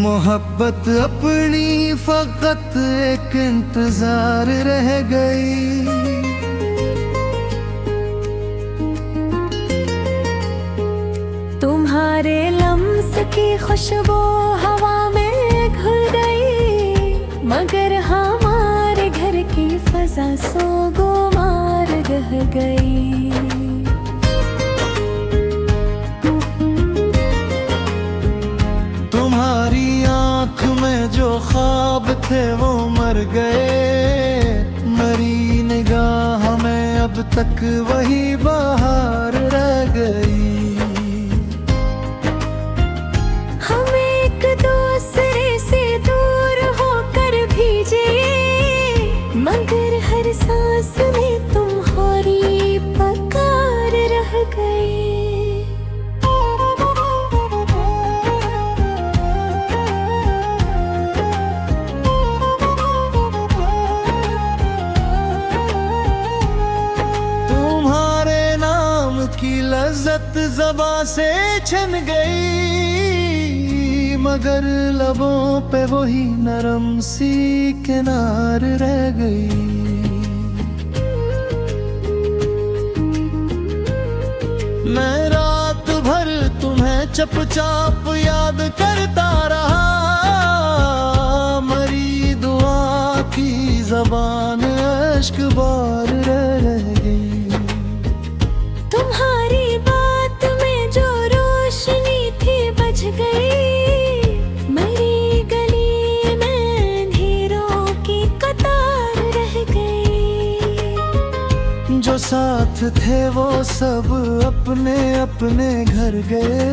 मोहब्बत अपनी फकत एक इंतजार रह गई। तुम्हारे लम्स की खुशबू हवा में घुल गई, मगर हमारे घर की फजा सोगोमार रह गई। तुम्हारी आँख में जो ख्वाब थे वो मर गए, मरी निगाह में अब तक वही बहार रह गई। हम एक दूसरे से दूर होकर भी जिए, मगर हर सांस में तुम्हारी पुकार रह गई। की लज्जत ज़बां से छिन गई, मगर लबों पे वही नरम सी किनार रह गई। मैं रात भर तुम्हें चुपचाप याद करता रहा, मरी दुआ की ज़बान अश्क बार रह गई। तुम्हारी बात में जो रोशनी थी बच गई, मेरी गली में अंधेरों की कतार रह गई। जो साथ थे वो सब अपने अपने घर गए,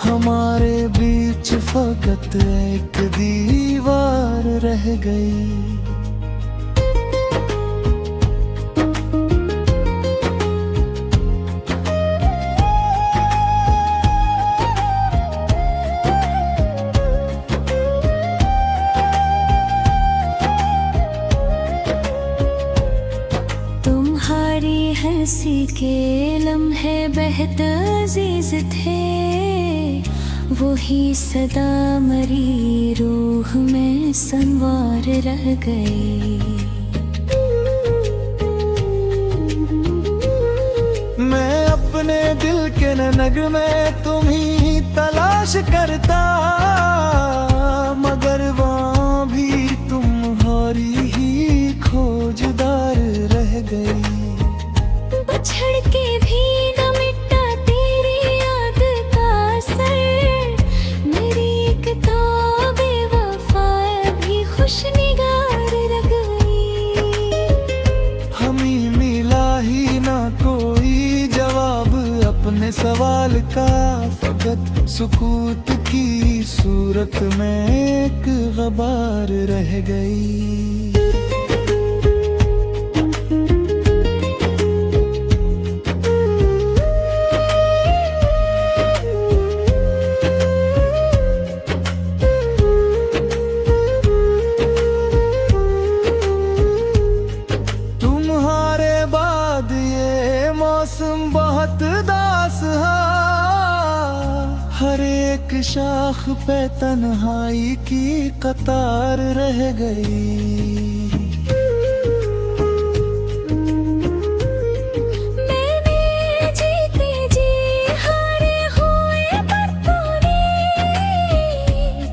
हमारे बीच फकत एक दीवार रह गई। तुम्हारी हंसी के लम्हे बेहद अजीज थे, वही सदा मरी रूह में संवार रह गई। मैं अपने दिल के नगमे तुम्ही तलाश करता, मगर वहाँ भी तुम्हारी ही खोजदार रह गई। बिछड़ के भी न मिटा तेरी याद का असर, मेरी किताब बेवफा भी खुशनिगार रह गई। हमें मिला ही ना कोई जवाब अपने सवाल का, फकत सुकूत की सूरत में एक गबार रह गई। मौसम बहुत दास है, हर एक शाख पे तन्हाई की कतार रह गई। मैंने जीते जी हारे हुए पर तूने,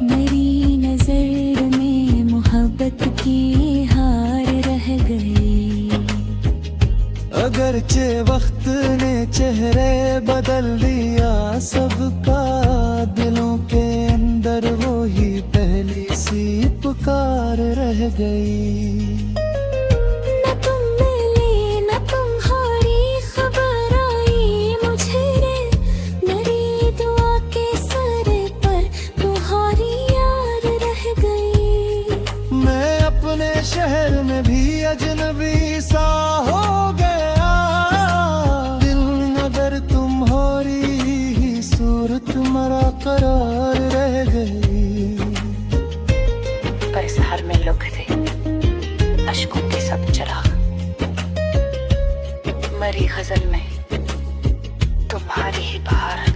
मेरी नजर में मोहब्बत की हार रह गई। अगरचे वक्त ने चेहरे बदल दिया सबका, दिलों के अंदर वो ही पहली सी पुकार रह गई। न तुम मिले न तुम्हारी खबर आई मुझे, मेरी दुआ के सर पर तुम्हारी याद रह गई। मैं अपने शहर में भी अजनबी सा हो गया, तुम्हारा करार रह गई। पर इस हार में लुक थे अश्कों के सब चिराग, मरी गजल में तुम्हारी ही बहार।